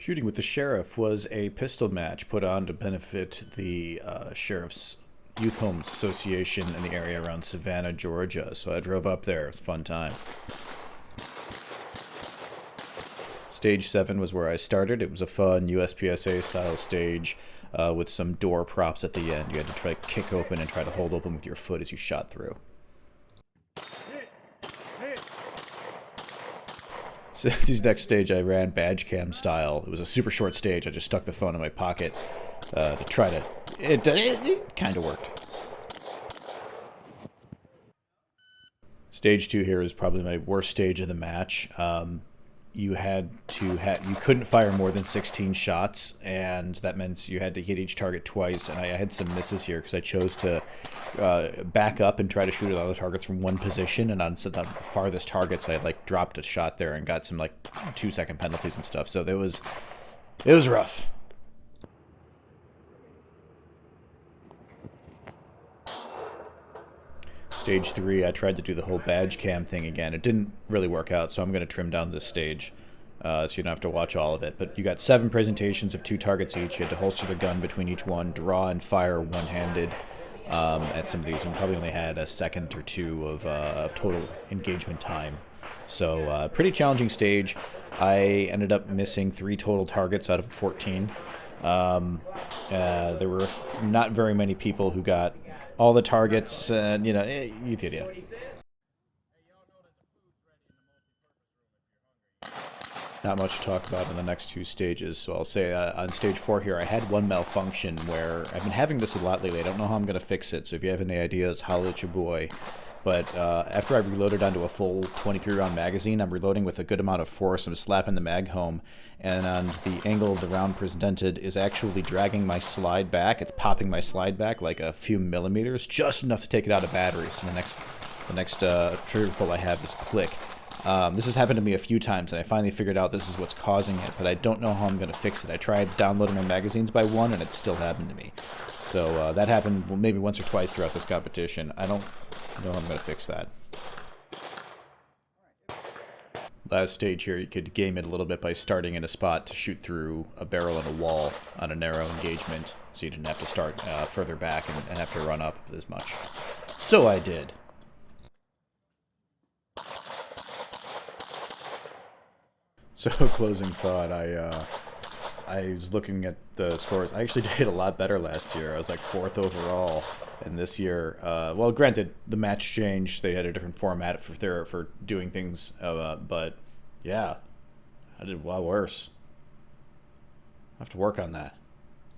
Shooting with the Sheriff was a pistol match put on to benefit the Sheriff's Youth Homes Association in the area around Savannah, Georgia. So I drove up there. It was a fun time. Stage 7 was where I started. It was a fun USPSA style stage with some door props at the end. You had to try to kick open and try to hold open with your foot as you shot through. So this next stage I ran badge cam style. It was a super short stage. I just stuck the phone in my pocket to try to... It kind of worked. Stage 2 here is probably my worst stage of the match. You couldn't fire more than 16 shots, and that meant you had to hit each target twice. And I had some misses here because I chose to back up and try to shoot at other targets from one position. And on the farthest targets, I had dropped a shot there and got some 2-second penalties and stuff. So it was rough. Stage 3, I tried to do the whole badge cam thing again. It didn't really work out, so I'm going to trim down this stage so you don't have to watch all of it. But you got 7 presentations of 2 targets each. You had to holster the gun between each one, draw and fire one-handed at some of these, and probably only had a second or two of total engagement time. So pretty challenging stage. I ended up missing 3 total targets out of 14. There were not very many people who got all the targets, and you get the idea. Not much to talk about in the next 2 stages, so I'll say on stage 4 here, I had one malfunction where I've been having this a lot lately. I don't know how I'm going to fix it, so if you have any ideas, holla at your boy. But after I reloaded onto a full 23-round magazine, I'm reloading with a good amount of force. I'm slapping the mag home, and on the angle of the round presented is actually dragging my slide back. It's popping my slide back like a few millimeters, just enough to take it out of battery. So the next trigger pull I have is click. This has happened to me a few times, and I finally figured out this is what's causing it, but I don't know how I'm going to fix it. I tried downloading my magazines by one, and it still happened to me. So that happened maybe once or twice throughout this competition. I don't know how I'm going to fix that. Last stage here, you could game it a little bit by starting in a spot to shoot through a barrel and a wall on a narrow engagement, so you didn't have to start further back and have to run up as much. So I did. So closing thought, I was looking at the scores. I actually did a lot better last year. I was 4th overall, and this year, well, granted, the match changed. They had a different format for doing things, but yeah, I did a lot worse. I have to work on that.